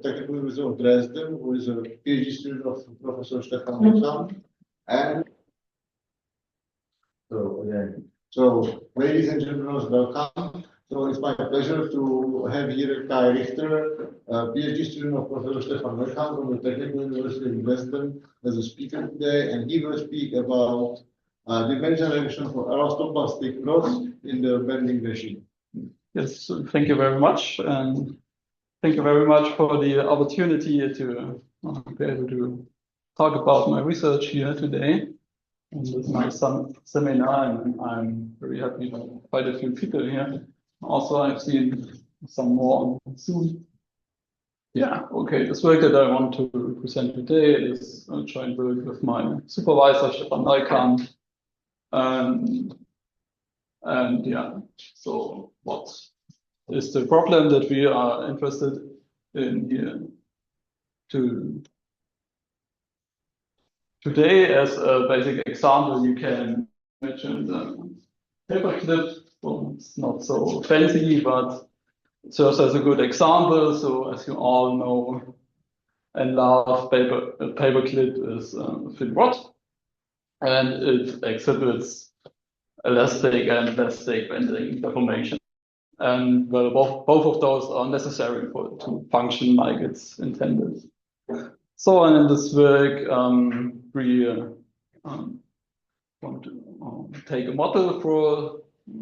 Technical University of Dresden, who is a PhD student of Professor Stefan Nečas. And so ladies and gentlemen, welcome. So it's my pleasure to have here Kai Richter, a PhD student of Professor Stefan Nečas from the Technical University of Dresden, as a speaker today, and he will speak about dimensional reduction for elastoplastic rods in the bending regime. Yes, so thank you very much, and thank you very much for the opportunity to be able to talk about my research here today in this nice seminar, and I'm very happy that quite a few people here. Also, I've seen some more on Zoom. Yeah, okay, this work that I want to present today is a joint work with my supervisor, Stefan Nečas. And yeah, so what is the problem that we are interested in here today? As a basic example, you can imagine the paperclip. Well, it's not so fancy, but it serves as a good example. So as you all know and love, paperclip is a thin rod, and it exhibits elastic and plastic bending deformation. And well, both of those are necessary for it to function like it's intended. So in this work, we want to take a model for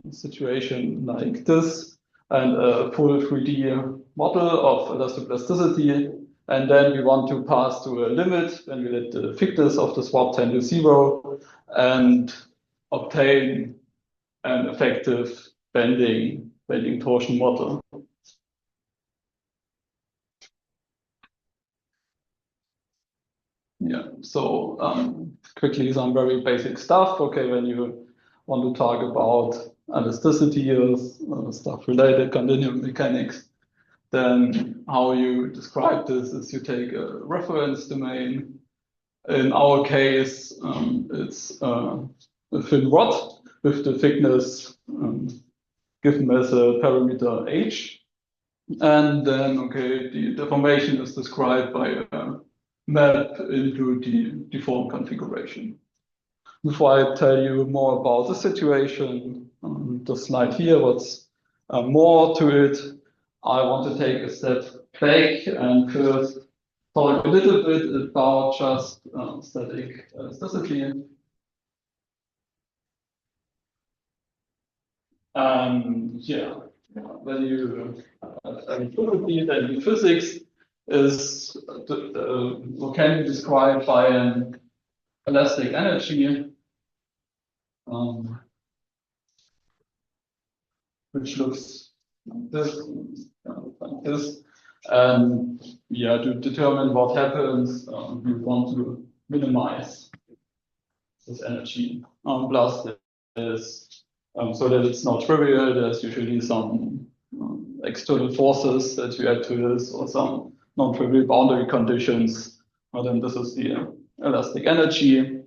a situation like this and a full 3D model of elastoplasticity. And then we want to pass to a limit when we let the thickness of the swab tend to 0 and obtain an effective bending torsion model. Yeah, so quickly some very basic stuff. Okay, when you want to talk about elasticity or stuff related continuum mechanics, then how you describe this is you take a reference domain. In our case, it's a thin rod with the thickness given as a parameter h. And then, okay, the deformation is described by a map into the deformed configuration. Before I tell you more about the situation, the slide here, what's more to it, I want to take a step back and first talk a little bit about just static elasticity. Yeah, when you probably then the physics is can be described by an elastic energy, which looks like this. And yeah, to determine what happens, we want to minimize this energy. Plus, there's so that it's not trivial, there's usually some external forces that you add to this, or some non-trivial boundary conditions. And then this is the elastic energy.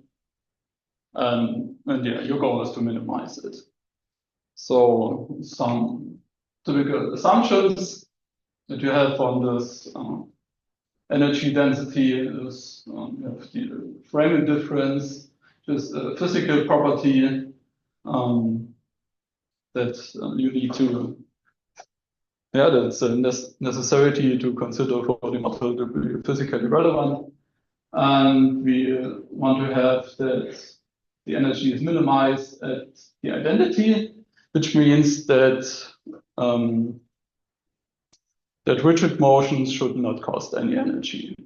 And yeah, your goal is to minimize it. So some typical assumptions that you have on this energy density is you have the framing difference, just a physical property that you need to, that's a necessity to consider for the model to be physically relevant. And we want to have that the energy is minimized at the identity, which means that that rigid motions should not cost any energy.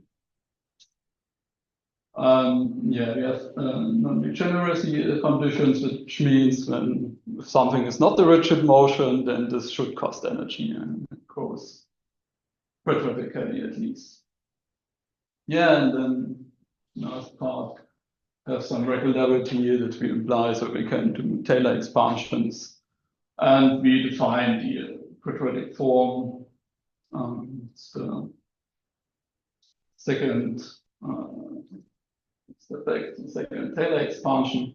Yeah, we have non-degeneracy conditions, which means when something is not a rigid motion, then this should cost energy, and it goes quadratically at least. Yeah, and then last part have some regularity that we imply, so we can do Taylor expansions, and we define the quadratic form. It's the second second Taylor expansion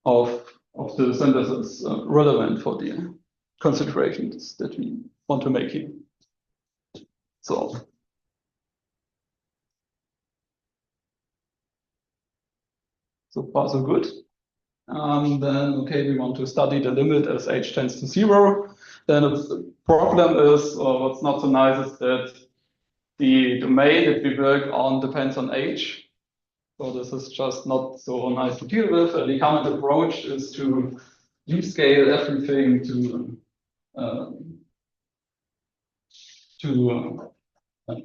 of the synthesis relevant for the considerations that we want to make here. So far so good. Then, okay, we want to study the limit as h tends to 0. Then the problem is, or what's not so nice is that the domain that we work on depends on h. So this is just not so nice to deal with. The common approach is to rescale everything to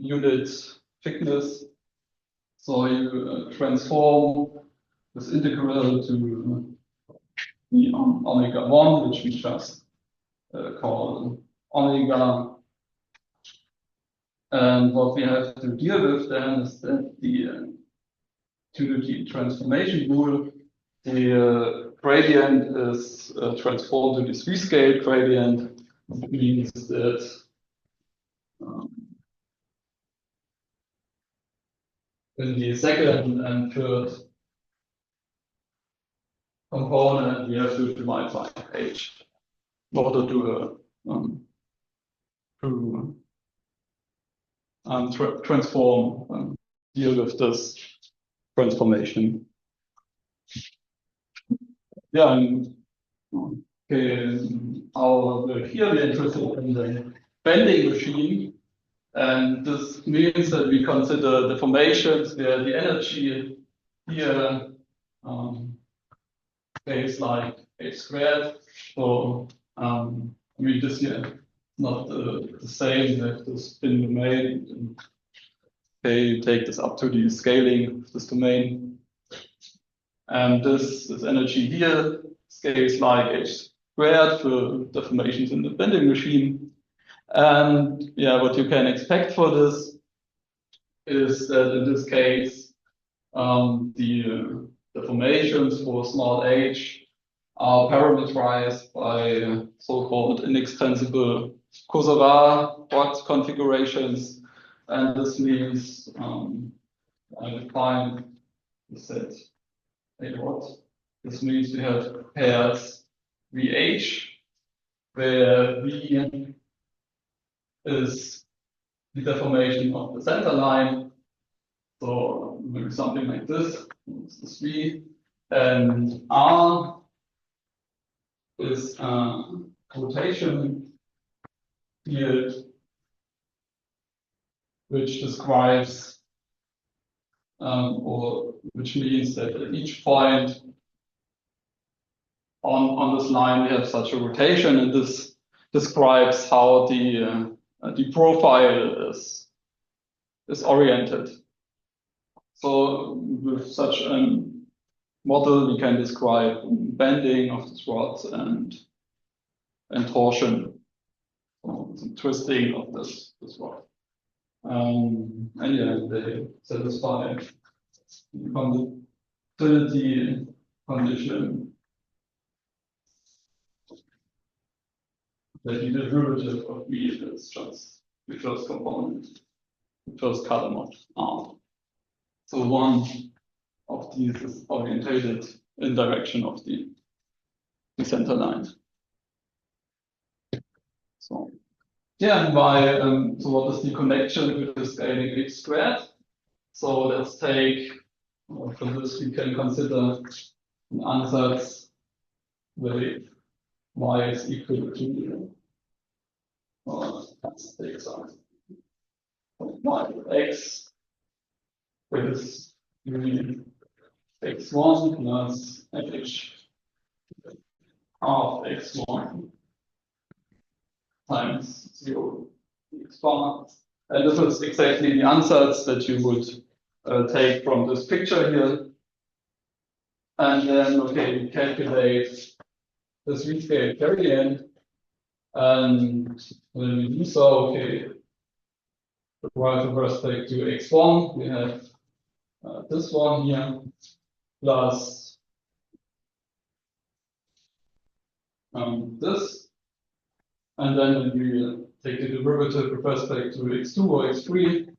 unit thickness. So you transform this integral to the omega 1, which we just call omega. And what we have to deal with then is that due to the transformation rule, the gradient is transformed to this rescale gradient. It means that in the second and third component, we have to divide by h in order to transform, deal with this transformation. Yeah, and okay, here we're interested in the bending machine, and this means that we consider deformations where the energy here is like h squared. So I mean, this here not the same with the spin domain. Okay, take this up to the scaling of this domain. And this energy here scales like h squared for deformations in the bending machine. And yeah, what you can expect for this is that in this case, the deformations for small h are parameterized by so-called inextensible Kurzarbeit box configurations. And this means I define the set A dot. This means we have pairs VH, where V is the deformation of the center line. So maybe something like this. This is V. And R is a rotation field which describes or which means that at each point on this line we have such a rotation, and this describes how the profile is oriented. So with such a model, we can describe bending of this rod and torsion, so twisting of this rod. And yeah, they satisfy the conductivity condition that the derivative of V is just the first component, the first column of R. So one of these is orientated in direction of the center line. So yeah, and by so what is the connection with the scaling h squared? So let's take, for this we can consider an ansatz where y is equal to let's take some y x is x1 plus fh of x1 times 0 x bar. And this is exactly the ansatz that you would take from this picture here. And then, okay, we calculate this rescale gradient. And when we do so, okay, right with respect to x1, we have this one here plus this. And then when we take the derivative with respect to x2 or x3,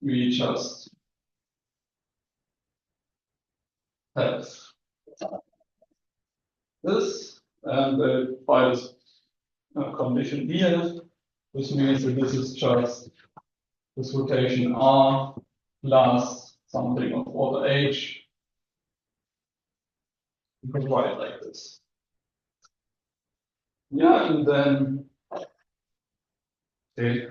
we just have this, and by this condition here, which means that this is just this rotation R plus something of order H. You can write it like this. Yeah, and then okay,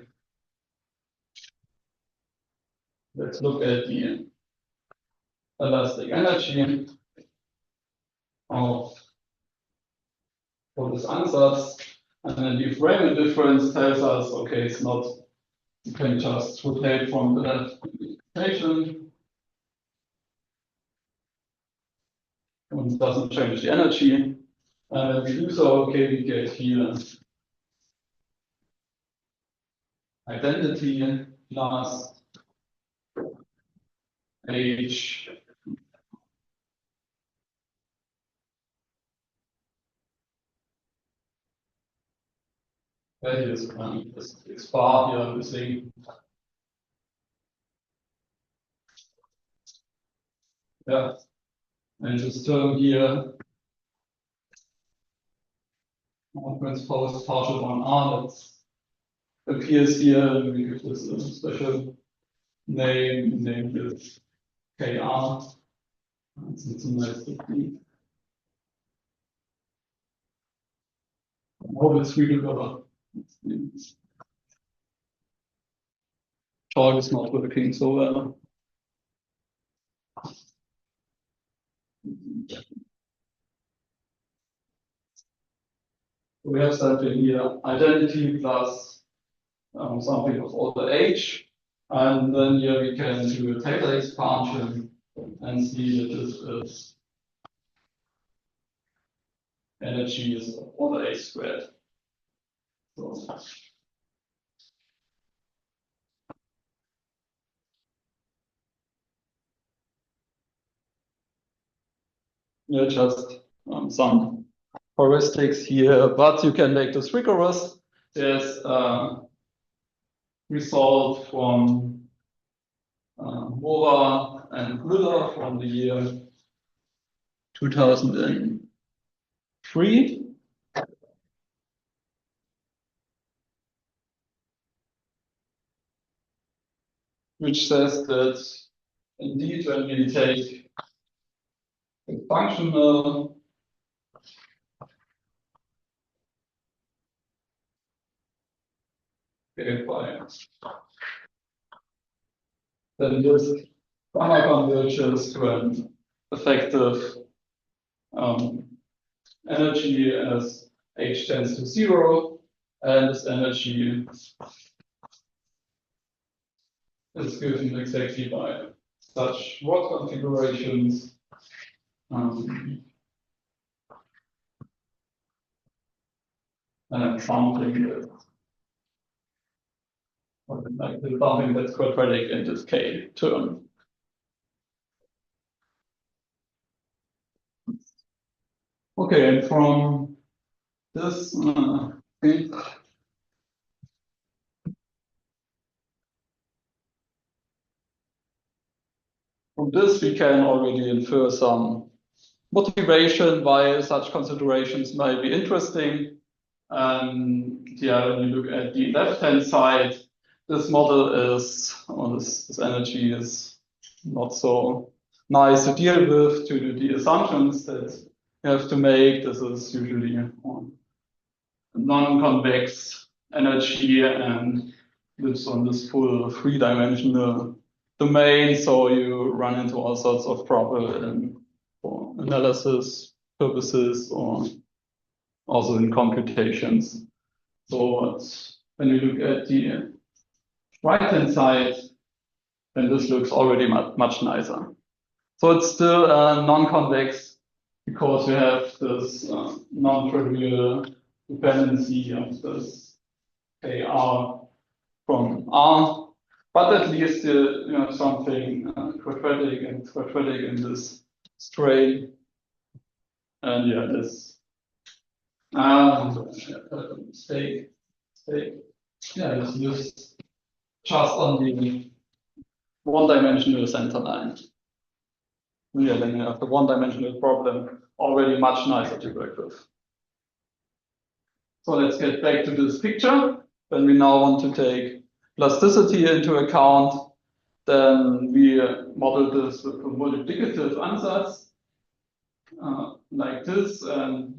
let's look at the elastic energy of for this ansatz, and then the Rayman difference tells us, okay, it's not, you can just rotate from the left equation, and it doesn't change the energy. And when we do so, okay, we get here identity plus H values, this bar here missing. Yeah, and this term here, transpose partial on R, that appears here, and we give this a special name this KR. It's a nice technique. I hope it's readable. Chalk is not working so well. We have something here, identity plus something of order H. And then here we can do a Taylor expansion and see that this is energy is of order H squared. So yeah, just some heuristics here, but you can make this rigorous. There's a result from Mora and Müller from the year 2003. Which says that indeed when we take a functional verifier, then this gamma converges to an effective energy as H tends to 0, and this energy is given exactly by such rod configurations. And I'm something that like something that's quadratic in this K term. Okay, and from this from this we can already infer some motivation why such considerations might be interesting. Yeah, when you look at the left-hand side, this model is, or this energy is not so nice to deal with due to the assumptions that you have to make. This is usually a non-convex energy and lives on this full three-dimensional domain, so you run into all sorts of trouble for analysis purposes or also in computations. So when you look at the right-hand side, then this looks already much nicer. So it's still non-convex because we have this non-trivial dependency of this KR from R, but at least you have something quadratic in this strain. And yeah, this stake. Yeah, it's used just on the one-dimensional center line. Yeah, then you have the one-dimensional problem already much nicer to work with. So let's get back to this picture. When we now want to take plasticity into account, then we model this with a multiplicative ansatz, like this, and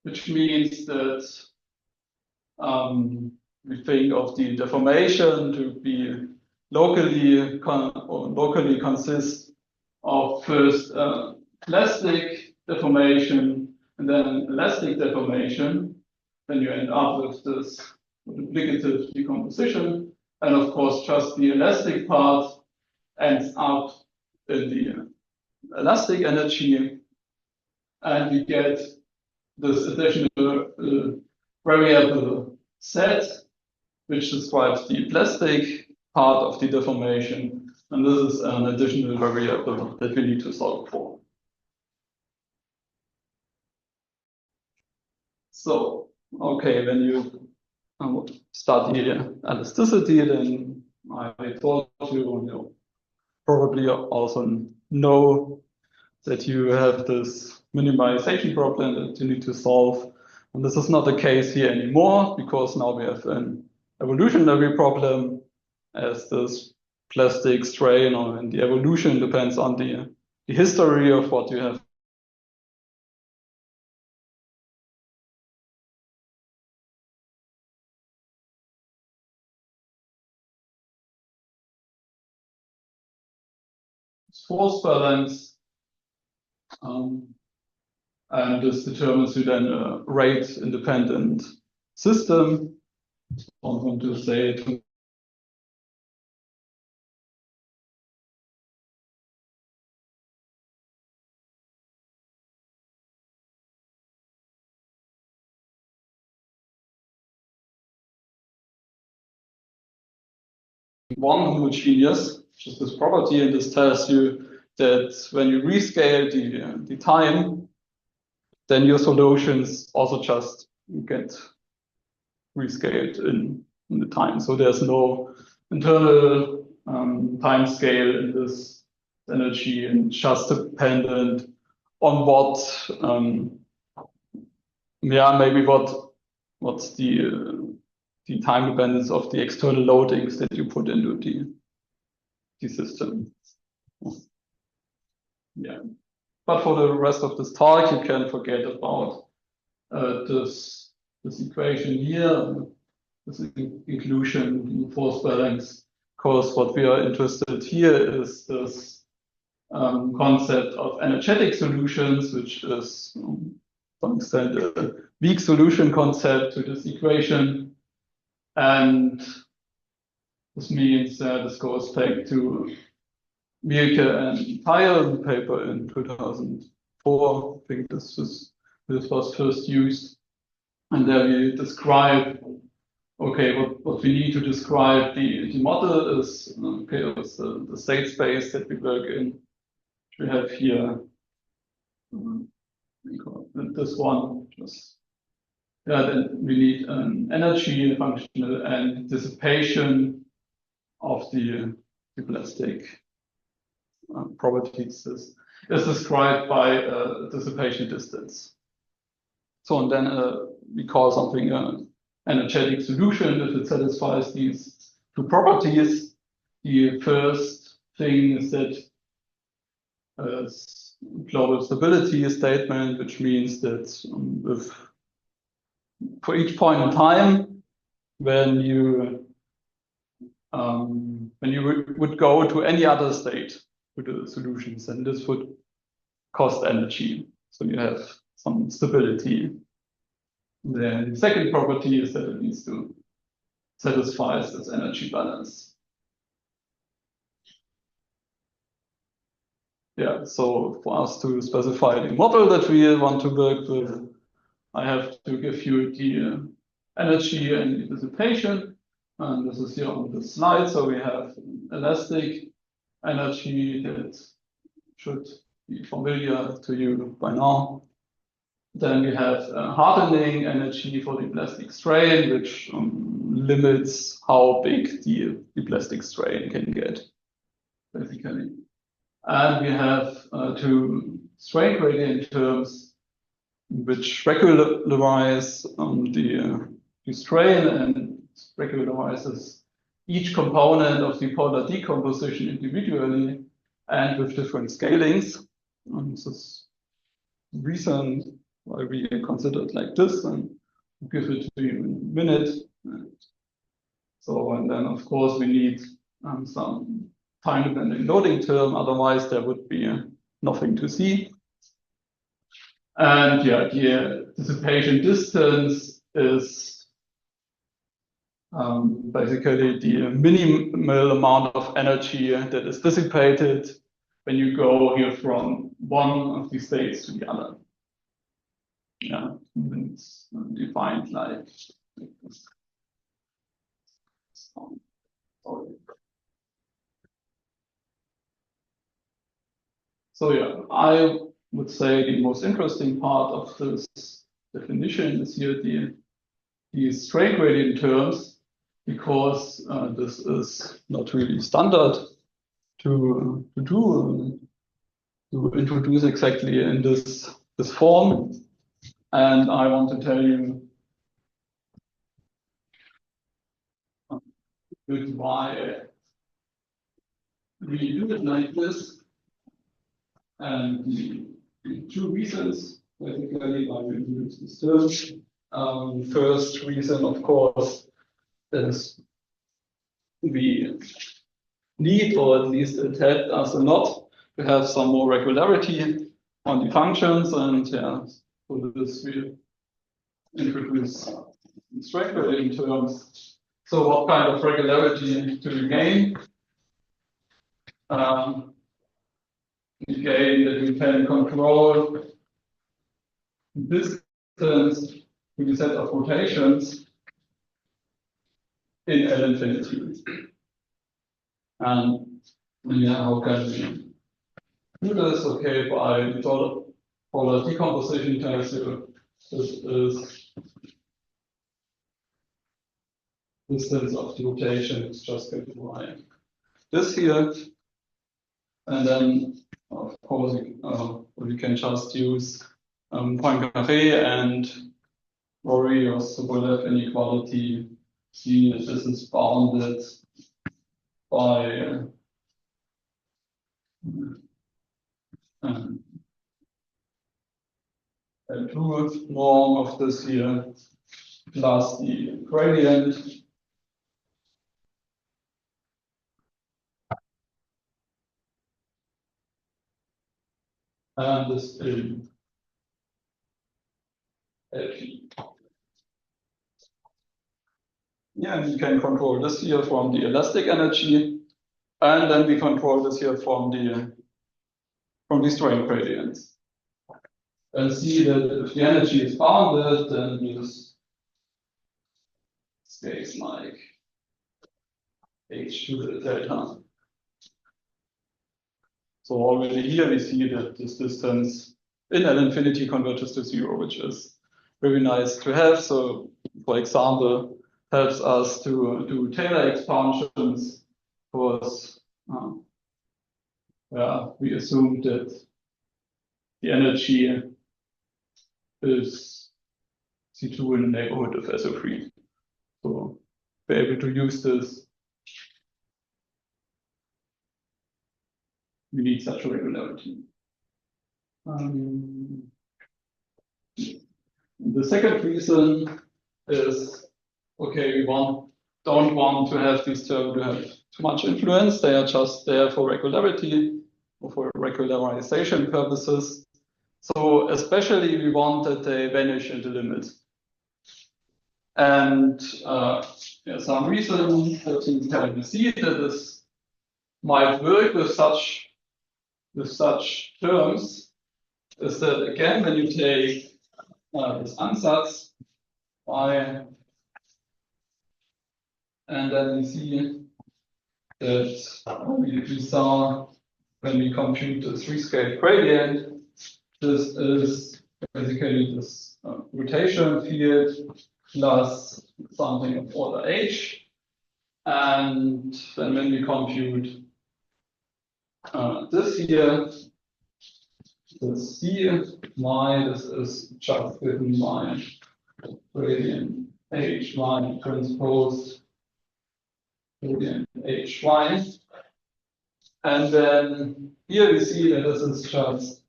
which means that we think of the deformation to be locally consist of first plastic deformation and then elastic deformation. Then you end up with this multiplicative decomposition, and of course just the elastic part ends up in the elastic energy, and we get this additional variable set, which describes the plastic part of the deformation, and this is an additional variable that we need to solve for. So, okay, when you study elasticity, then I told you probably also know that you have this minimization problem that you need to solve. And this is not the case here anymore, because now we have an evolutionary problem, as this plastic strain and the evolution depends on the history of what you have. Force balance, and this determines you then a rate-independent system. I want to say it. One homogeneous, which is this property, and this tells you that when you rescale the time, then your solutions also just get rescaled in the time. So there's no internal time scale in this energy, and just dependent on what, maybe what's the time dependence of the external loadings that you put into the system. Yeah. But for the rest of this talk, you can forget about this equation here, this inclusion force balance, because what we are interested here is this concept of energetic solutions, which is to some extent a weak solution concept to this equation. And this means this goes back to Mielke and Theil paper in 2004. I think this was first used. And there we describe, okay, what we need to describe the model is, okay, it's the state space that we work in. We have here this one, then we need an energy functional and dissipation of the plastic properties is described by dissipation distance. So, and then we call something an energetic solution if it satisfies these two properties. The first thing is that global stability statement, which means that for each point in time, when you would go to any other state with the solutions, and this would cost energy. So you have some stability. Then the second property is that it needs to satisfy this energy balance. Yeah, so for us to specify the model that we want to work with, I have to give you the energy and the dissipation. And this is here on the slide. So we have elastic energy that should be familiar to you by now. Then we have hardening energy for the plastic strain, which limits how big the plastic strain can get, basically. And we have two strain gradient terms, which regularize the strain and regularizes each component of the polar decomposition individually and with different scalings. This is the reason why we consider it like this, and give it to you in a minute. So, and then of course we need some time-dependent loading term, otherwise there would be nothing to see. And yeah, the dissipation distance is basically the minimal amount of energy that is dissipated when you go here from one of the states to the other. Yeah, it's defined like this. So yeah, I would say the most interesting part of this definition is here the strain gradient terms, because this is not really standard to introduce exactly in this form, and I want to tell you why we do it like this, and the two reasons basically why we introduce this term. First reason, of course, is we need, or at least it helped us a lot, to have some more regularity on the functions, and yeah, for this we introduce strain gradient terms. So what kind of regularity do we gain? We gain that we can control distance to the set of rotations in L infinity. And yeah, how can we do this? Okay, by polar decomposition tensor, this is distance of the rotation. It's just going to write this here, and then of course we can just use Poincaré and Rory or Sobolev inequality. See if this is bounded by a two norm of this here plus the gradient. And this in LP. Yeah, and we can control this here from the elastic energy, and then we control this here from the strain gradients. And see that if the energy is bounded, then this stays like h to the delta. So already here we see that this distance in L infinity converges to 0, which is very nice to have. So, for example, helps us to do Taylor expansions, because we assume that the energy is C2 in the neighborhood of SO3. So be able to use this, we need such a regularity. The second reason is, okay, we don't want to have these terms to have too much influence. They are just there for regularity or for regularization purposes. So especially we want that they vanish in the limit. And some reason that you can see that this might work with such terms is that, again, when you take this ansatz y, and then you see that we saw when we compute the three-scale gradient, this is basically this rotation field plus something of order h. And then when we compute this here, this c y, this is just given by gradient h y transpose gradient hy. And then here we see that this is just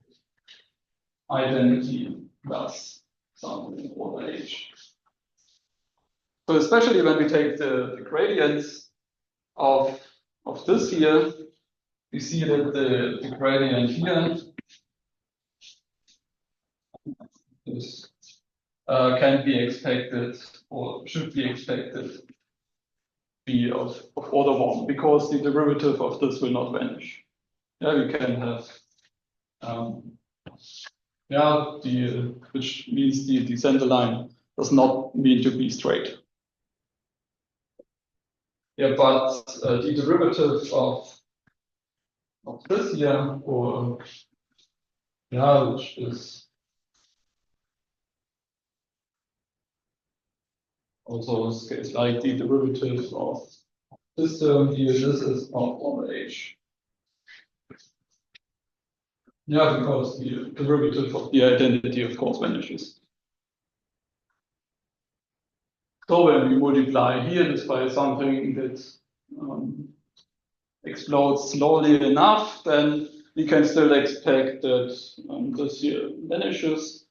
identity plus something over h. So especially when we take the gradients of this here, we see that the gradient here is, can be expected or should be expected to be of order 1 because the derivative of this will not vanish. Yeah, we can have which means the center line does not mean to be straight. Yeah, but the derivative of this here, or which is also like the derivative of this term here, this is of over h. Yeah, because the derivative of the identity, of course, vanishes. So when we multiply here this by something that explodes slowly enough, then we can still expect that this here vanishes.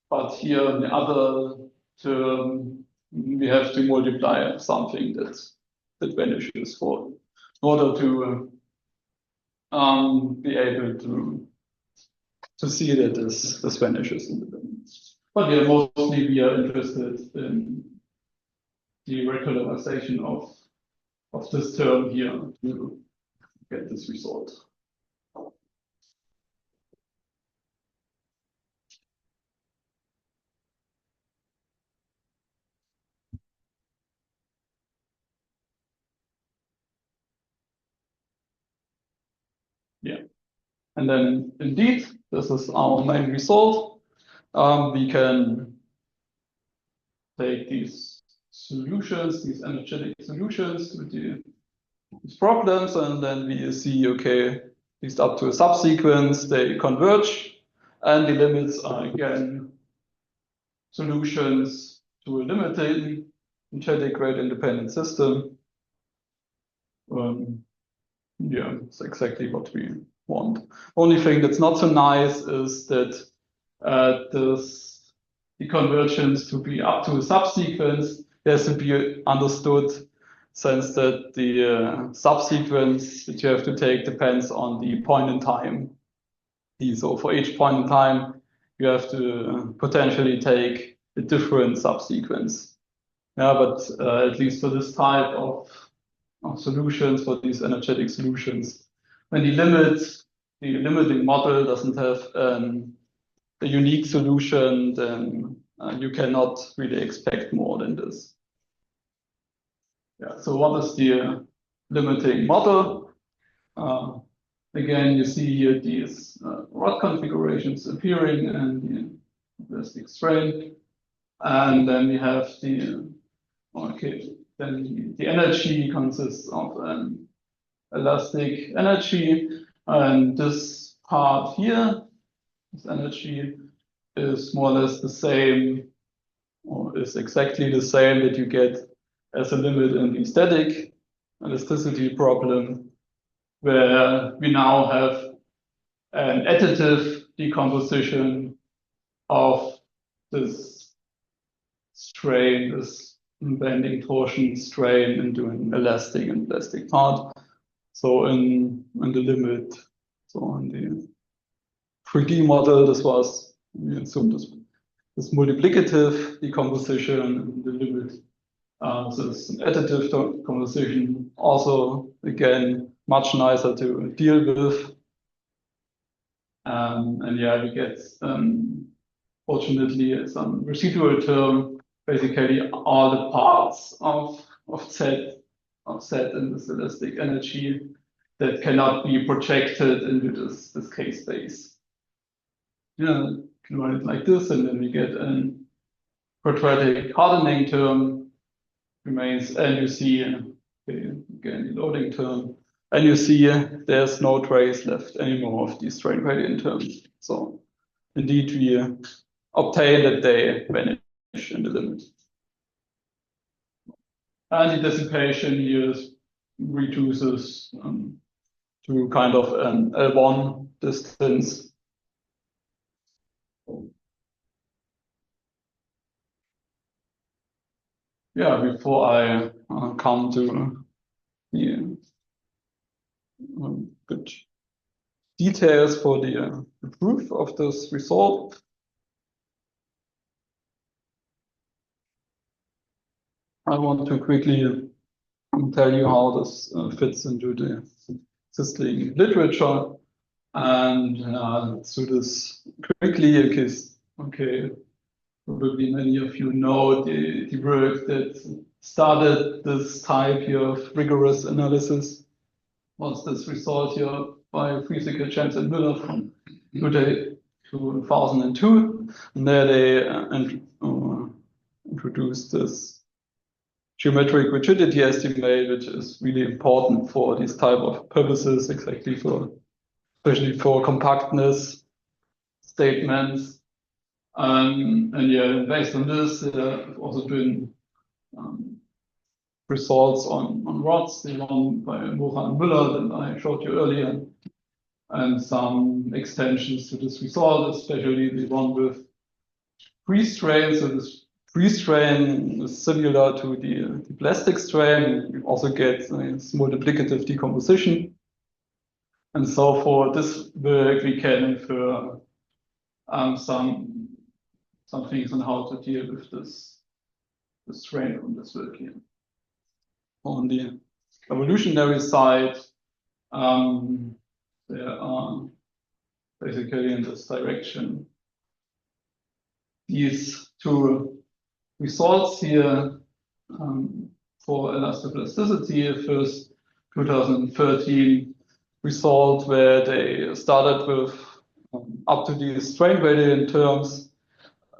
But here in the other term, we have to multiply something that vanishes in order to be able to see that this vanishes in the limits. But yeah, mostly we are interested in the regularization of this term here to get this result. Yeah, and then indeed, this is our main result. We can take these solutions, these energetic solutions with these problems, and then we see, okay, at least up to a subsequence, they converge, and the limits are again solutions to a limited energetic rate independent system. Yeah, it's exactly what we want. Only thing that's not so nice is that the convergence to be up to a subsequence has to be understood, since that the subsequence that you have to take depends on the point in time. So for each point in time, you have to potentially take a different subsequence. Yeah, but at least for this type of solutions, for these energetic solutions, when the limiting model doesn't have a unique solution, then you cannot really expect more than this. Yeah. So what is the limiting model? Again, you see here these rod configurations appearing and the elastic strain, and then we have then the energy consists of an elastic energy, and this part here, this energy, is more or less the same, or is exactly the same that you get as a limit in the static elasticity problem, where we now have an additive decomposition of this strain, this bending torsion strain, into an elastic and plastic part. So in the limit, so in the 3D model, this was, we assume this multiplicative decomposition in the limit. So it's an additive decomposition, also again much nicer to deal with. And yeah, we get fortunately some residual term, basically all the parts of Z in this elastic energy that cannot be projected into this K space. Yeah, you can write it like this, and then we get a quadratic hardening term remains, and you see again the loading term, and you see there's no trace left anymore of these strain gradient terms. So indeed we obtain that they vanish in the limit. And the dissipation here is reduces to kind of an L1 distance. Yeah, before I come to the good details for the proof of this result, I want to quickly tell you how this fits into the existing literature. And let's do this quickly because, okay, probably many of you know the work that started this type here of rigorous analysis. Was this result here by physical James and Miller from 2002. And there they introduced this geometric rigidity estimate, which is really important for these type of purposes, exactly especially for compactness statements. And yeah, based on this, I've also been results on rods, the one by Mocha and Müller that I showed you earlier, and some extensions to this result, especially the one with pre-strain. So this pre-strain is similar to the plastic strain. You also get this multiplicative decomposition. And so for this work, we can infer some things on how to deal with this strain from this work here. On the evolutionary side, there are basically in this direction these two results here for elastoplasticity. First, 2013 result where they started with up to the strain gradient terms,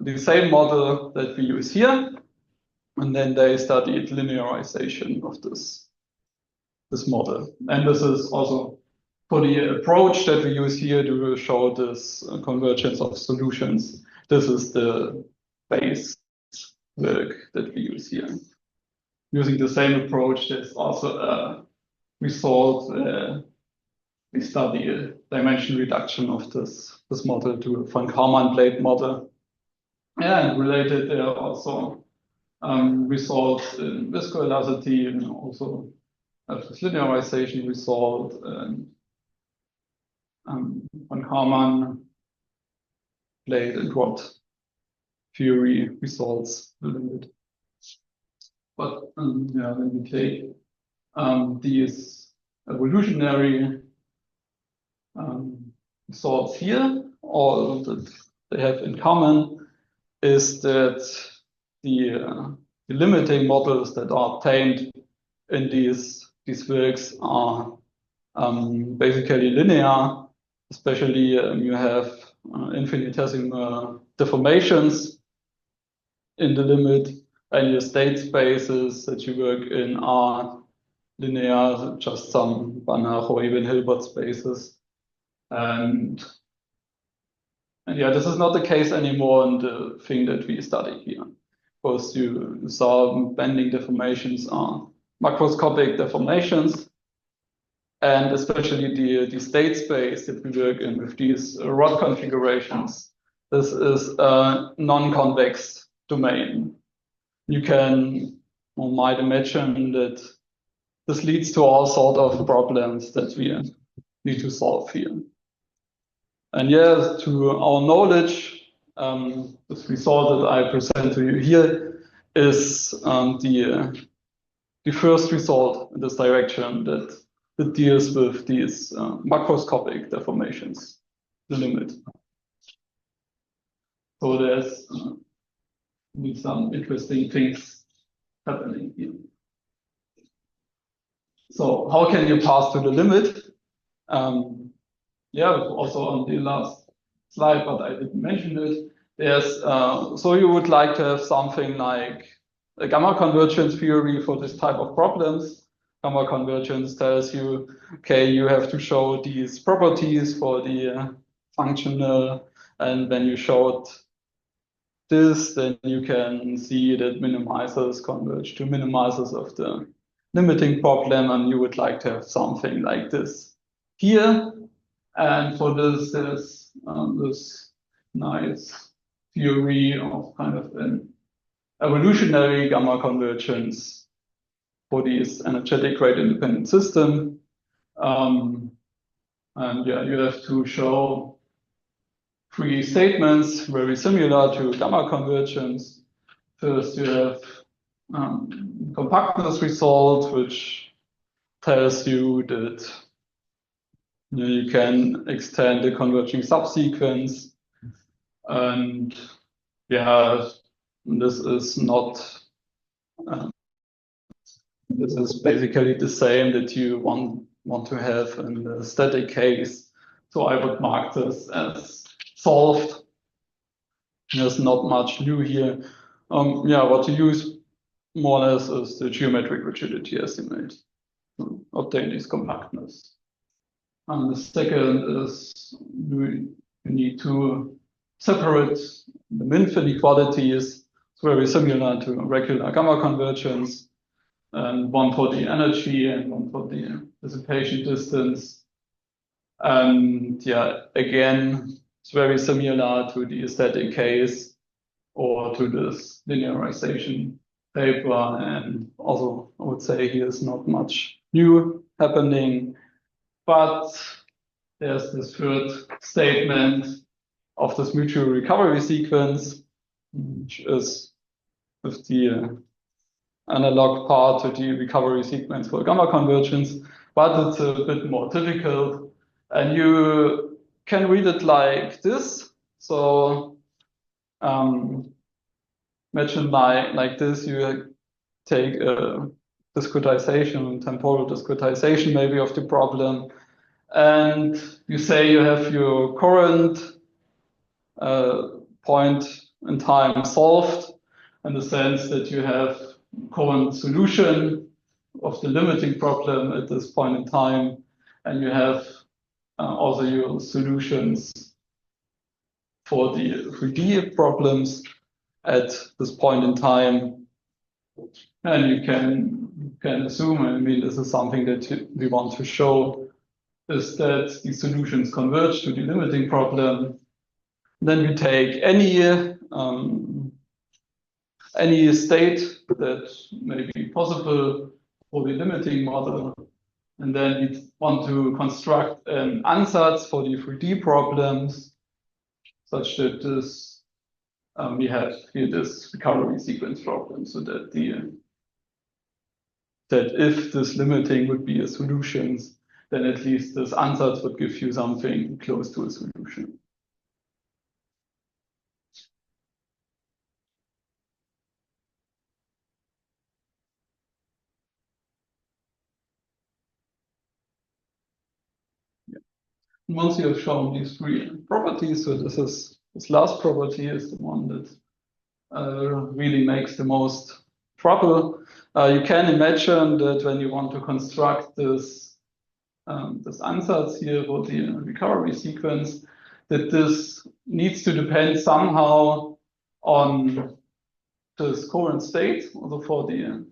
the same model that we use here, and then they studied linearization of this model. And this is also for the approach that we use here to show this convergence of solutions. This is the base work that we use here. Using the same approach, there's also a result we study a dimension reduction of this model to a von Karman plate model. And related, there are also results in viscoelasticity, and also have this linearization result and von Karman plate and rod theory results a little bit. But yeah, when we take these evolutionary results here, all that they have in common is that the limiting models that are obtained in these works are basically linear, especially you have infinitesimal deformations in the limit, and your state spaces that you work in are linear, just some Banach or even Hilbert spaces. And yeah, this is not the case anymore in the thing that we study here. Because you saw bending deformations are macroscopic deformations, and especially the state space that we work in with these rod configurations. This is a non-convex domain. You can or might imagine that this leads to all sort of problems that we need to solve here. And yeah, to our knowledge, this result that I present to you here is the first result in this direction that deals with these macroscopic deformations, the limit. So there's some interesting things happening here. So how can you pass to the limit? Yeah, also on the last slide, but I didn't mention it. There's so you would like to have something like a gamma convergence theory for this type of problems. Gamma convergence tells you, okay, you have to show these properties for the functional, and when you showed this, then you can see that minimizers converge to minimizers of the limiting problem, and you would like to have something like this here. And for this, there's this nice theory of kind of an evolutionary gamma convergence for these energetic rate-independent system. And yeah, you have to show three statements very similar to gamma convergence. First, you have compactness result, which tells you that you can extend the converging subsequence. And yeah, this is not, this is basically the same that you want to have in the static case. So I would mark this as solved. There's not much new here. Yeah, what to use more or less is the geometric rigidity estimate to obtain this compactness. And the second is you need to separate the min inequalities. It's very similar to regular gamma convergence, and one for the energy and one for the dissipation distance. And yeah, again, it's very similar to the static case or to this linearization paper. And also, I would say here's not much new happening, but there's this third statement of this mutual recovery sequence, which is with the analog part to the recovery sequence for gamma convergence, but it's a bit more difficult. And you can read it like this. So imagine like this, you take a discretization, temporal discretization maybe of the problem, and you say you have your current point in time solved in the sense that you have current solution of the limiting problem at this point in time, and you have also your solutions for the 3D problems at this point in time. And you can assume, I mean, this is something that we want to show, is that the solutions converge to the limiting problem. Then we take any state that may be possible for the limiting model, and then we want to construct an ansatz for the 3D problems, such that this we have here this recovery sequence problem, so that if this limiting would be a solution, then at least this ansatz would give you something close to a solution. Once you have shown these three properties, so this last property is the one that really makes the most trouble. You can imagine that when you want to construct this ansatz here for the recovery sequence, that this needs to depend somehow on this current state, also for the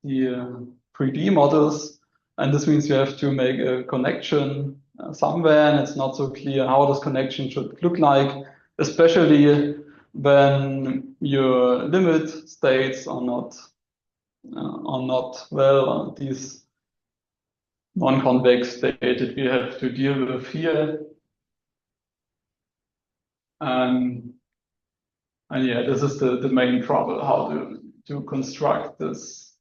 3D models, and this means you have to make a connection somewhere, and it's not so clear how this connection should look like, especially when your limit states are not well these non-convex state that we have to deal with here. And yeah, this is the main trouble, how to construct this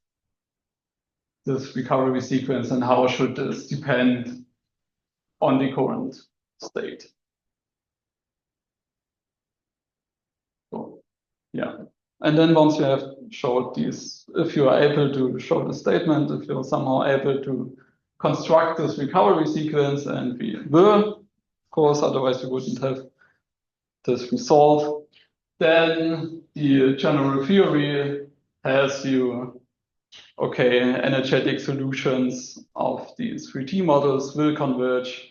recovery sequence, and how should this depend on the current state. So, yeah. And then once you have showed these, if you are able to show the statement, if you're somehow able to construct this recovery sequence, and we will, of course, otherwise we wouldn't have this result, then the general theory has you, okay, energetic solutions of these 3D models will converge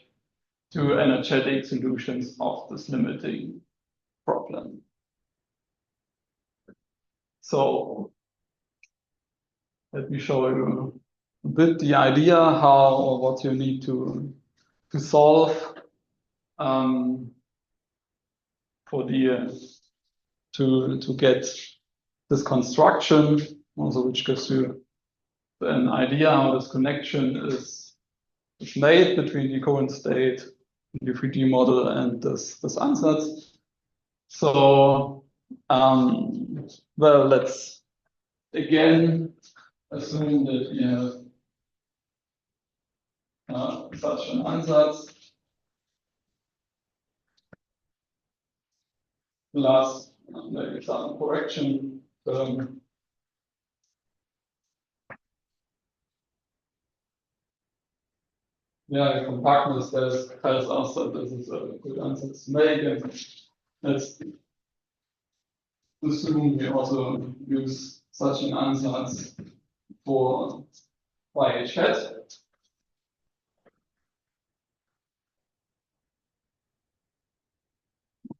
to energetic solutions of this limiting problem. So let me show you a bit the idea how or what you need to solve for the to get this construction, also which gives you an idea how this connection is made between the current state, the 3D model, and this ansatz. So, well, let's again assume that we have such an ansatz plus maybe some correction term. Yeah, the compactness tells us that this is a good ansatz to make, and let's assume we also use such an ansatz for YH hat.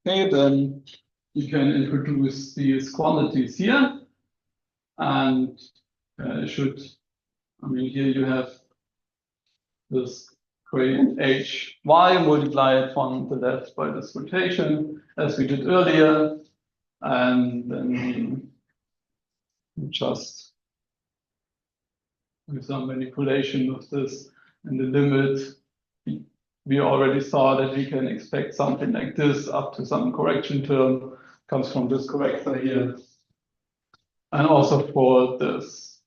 Okay, then you can introduce these quantities here, and here you have this gradient hy multiplied from the left by this rotation, as we did earlier, and then we just do some manipulation of this in the limit. We already saw that we can expect something like this up to some correction term, comes from this corrector here. And also for this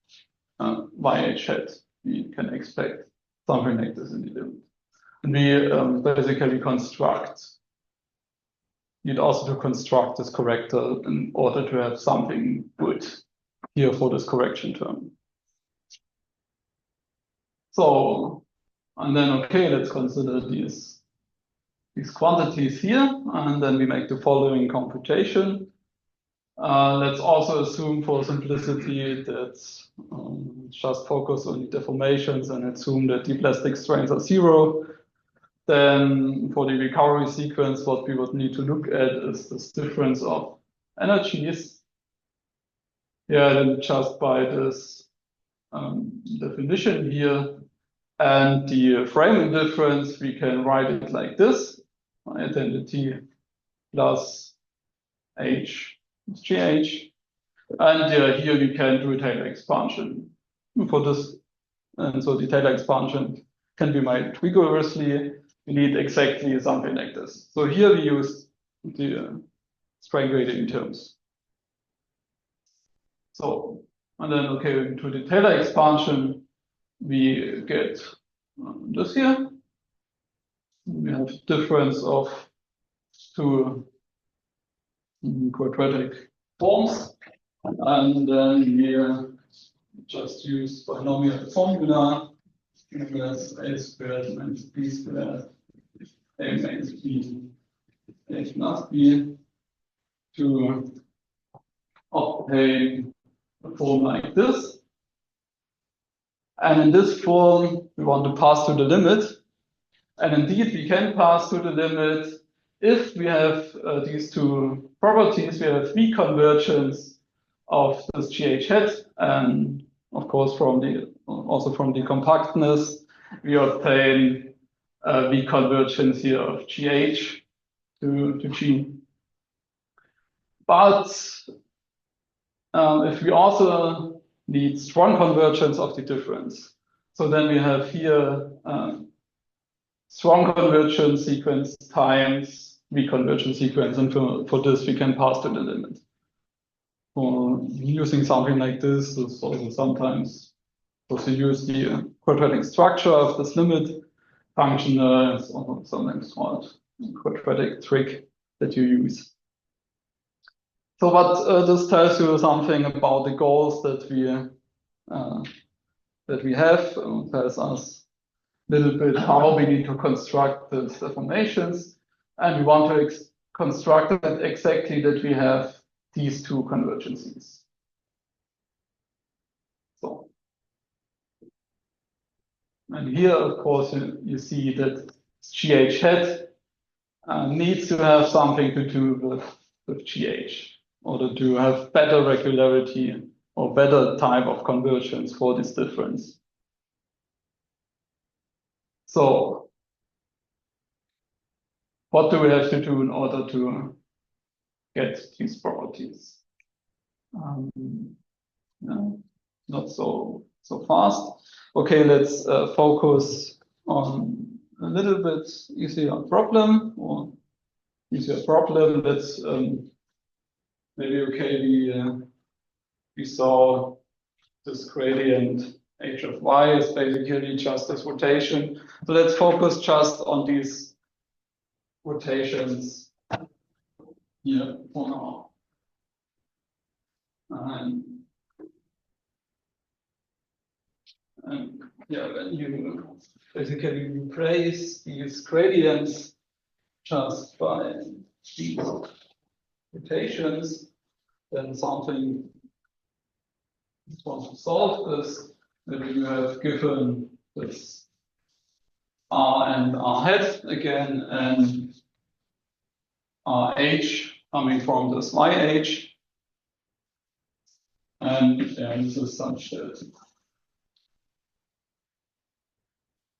YH hat, we can expect something like this in the limit. And we basically need also to construct this corrector in order to have something good here for this correction term. So, and then, okay, let's consider these quantities here, and then we make the following computation. Let's also assume for simplicity that just focus on the deformations and assume that the plastic strains are 0. Then for the recovery sequence, what we would need to look at is this difference of energies. Yeah, then just by this definition here and the framing difference, we can write it like this: identity plus h is gh. And here we can do a Taylor expansion for this. And so the Taylor expansion can be made rigorously. We need exactly something like this. So here we use the strain gradient terms. So, and then, okay, to the Taylor expansion, we get this here. We have difference of two quadratic forms. And then we just use binomial formula. As a squared minus b squared, a minus b, a plus b, to obtain a form like this. And in this form, we want to pass to the limit. And indeed, we can pass to the limit if we have these two properties. We have V convergence of this GH hat, and of course, also from the compactness, we obtain V convergence here of GH to G. But if we also need strong convergence of the difference, so then we have here strong convergence sequence times V convergence sequence, and for this we can pass to the limit. For using something like this is also sometimes also use the quadratic structure of this limit function. It's also sometimes called quadratic trick that you use. So, but this tells you something about the goals that we have. Tells us a little bit how we need to construct these deformations, and we want to construct it exactly that we have these two convergences. So, and here, of course, you see that GH hat needs to have something to do with GH, in order to have better regularity or better type of convergence for this difference. So what do we have to do in order to get these properties? No, not so fast. Okay, let's focus on a little bit easier problem or easier problem. Let's maybe we saw this gradient h of y is basically just this rotation. So let's focus just on these rotations here for now. And yeah, when you basically replace these gradients just by these rotations, then something you want to solve this, that you have given this r and r hat again, and h coming from this yh, and this is such that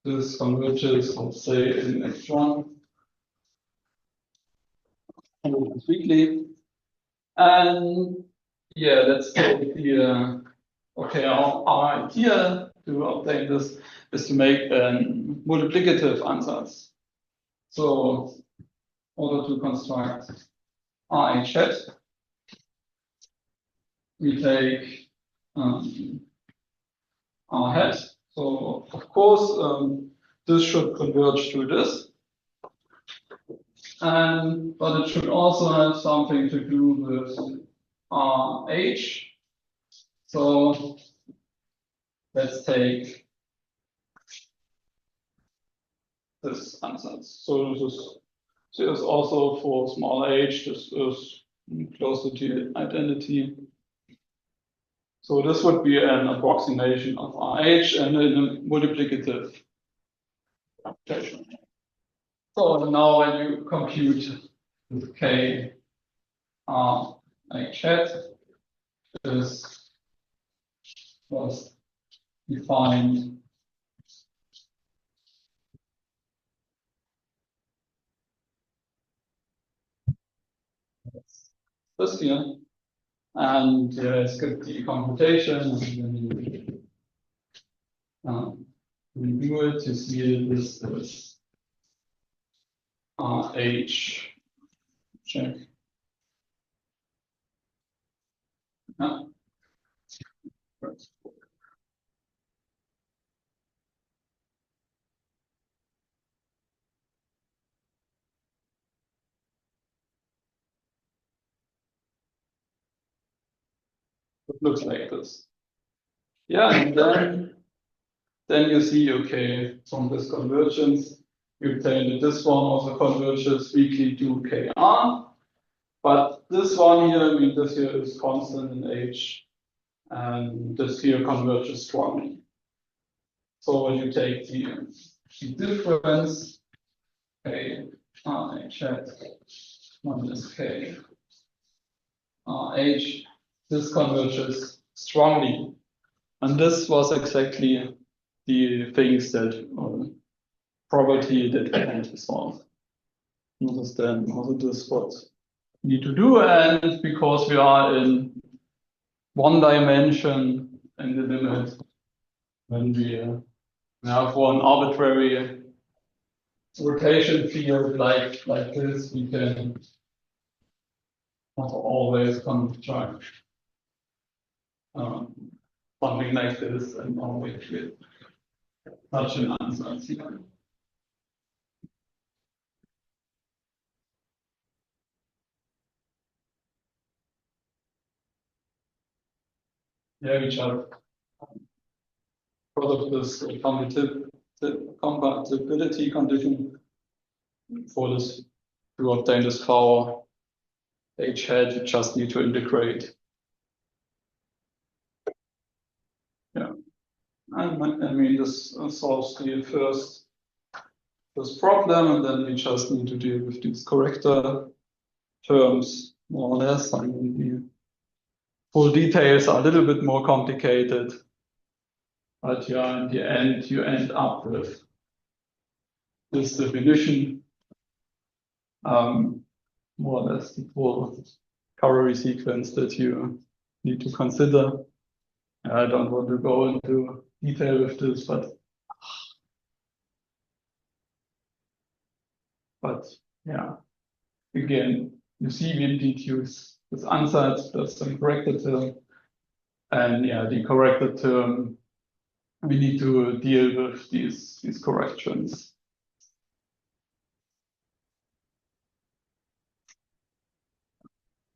this converges, let's say, in x1 completely. And yeah, let's take the okay, our idea to obtain this is to make a multiplicative ansatz. So in order to construct RH hat, we take R hat. So of course this should converge to this. But it should also have something to do with RH. So let's take this ansatz. So this is also for small h. This is closer to the identity. So this would be an approximation of RH and a multiplicative application. So now when you compute with K H hat, this was defined this here, and skip the computation, and then you do it to see this is H check. Yeah. Right. It looks like this. Yeah, and then you see, okay, from this convergence, you obtain that this one also converges weakly to KR. But this one here, I mean, this here is constant in H, and this here converges strongly. So when you take the difference, K RH hat minus K RH, this converges strongly. And this was exactly the things that property that we had to solve. Understand also this what we need to do, and because we are in one dimension in the limit, when we have one arbitrary rotation field like this, we can not always construct something like this and always get such an ansatz here. Yeah, which are because of this compatibility condition for this to obtain this power H hat, you just need to integrate. Yeah, and I mean this solves the first problem, and then we just need to deal with these corrector terms more or less. I mean, full details are a little bit more complicated. But yeah, in the end, you end up with this definition, more or less the full corollary sequence that you need to consider. I don't want to go into detail with this, but yeah, again, you see we indeed use this ansatz plus some corrected term, and yeah, the corrected term, we need to deal with these corrections.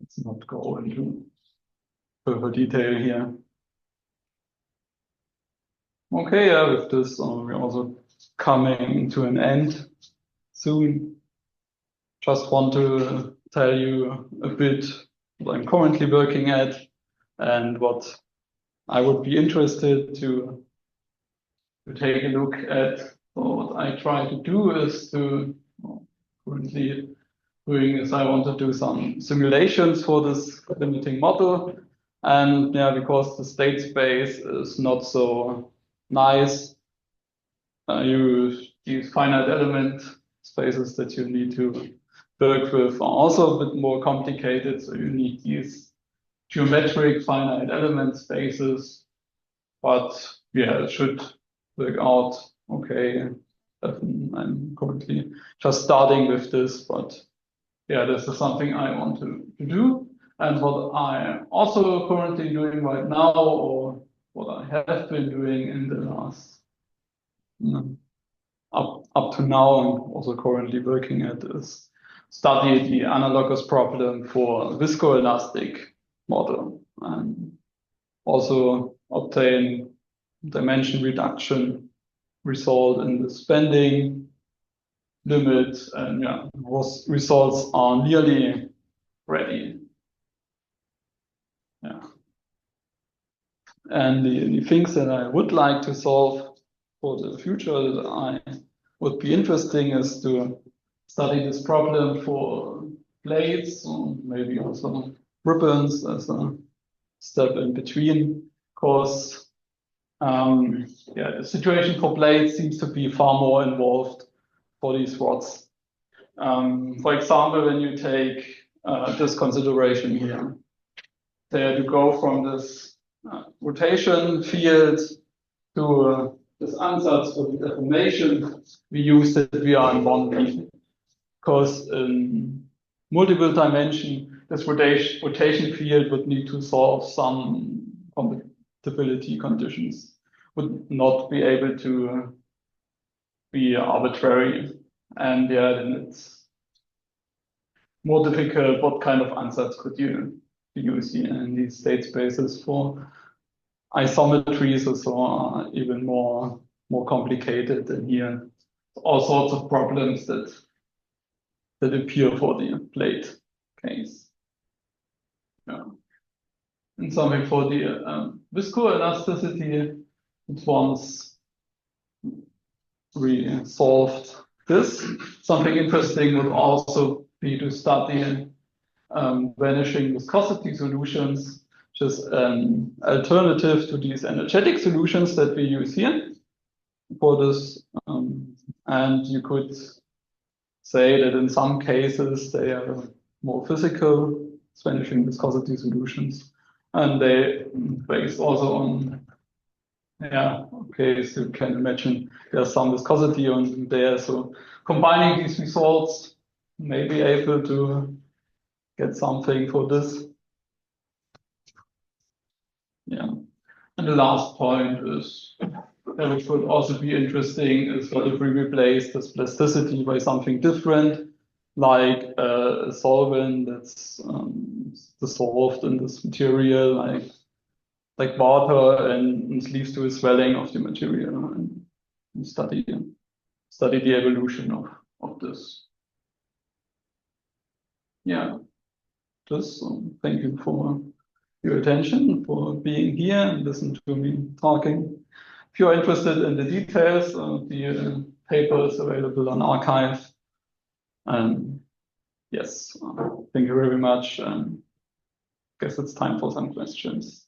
Let's not go into further detail here. Okay, yeah, with this, we're also coming to an end soon. Just want to tell you a bit what I'm currently working at and what I would be interested to take a look at. So what I try to do is to, currently doing is I want to do some simulations for this limiting model. And yeah, because the state space is not so nice, these finite element spaces that you need to work with are also a bit more complicated. So you need these geometric finite element spaces, but yeah, it should work out okay. I'm currently just starting with this, but yeah, this is something I want to do. And what I'm also currently doing right now, or what I have been doing in the last up to now, I'm also currently working at is study the analogous problem for viscoelastic model and also obtain dimension reduction result in the spending limit, and yeah, those results are nearly ready. Yeah. And the things that I would like to solve for the future that I would be interesting is to study this problem for plates, or maybe also ribbons as a step in between, because yeah, the situation for plates seems to be far more involved for these rods. For example, when you take this consideration here, there to go from this rotation field to this ansatz for the deformation, we use that we are in 1D. Because in multiple dimension, this rotation field would need to solve some compatibility conditions, would not be able to be arbitrary. And yeah, then it's more difficult. What kind of ansatz could you use here in these state spaces for isometries or so are even more complicated than here. All sorts of problems that appear for the plate case. Yeah. And something for the viscoelasticity, it once we solved this. Something interesting would also be to study vanishing viscosity solutions, which is an alternative to these energetic solutions that we use here for this. And you could say that in some cases they are more physical, vanishing viscosity solutions, and they based also on, yeah, okay, so you can imagine there's some viscosity on there. So combining these results may be able to get something for this. Yeah. And the last point is, which would also be interesting, is what if we replace this plasticity by something different, like a solvent that's dissolved in this material, like water, and leads to a swelling of the material, and study the evolution of this. Yeah, just thank you for your attention, for being here and listen to me talking. If you're interested in the details, the paper is available on arXiv. And yes, thank you very much. guess it's time for some questions.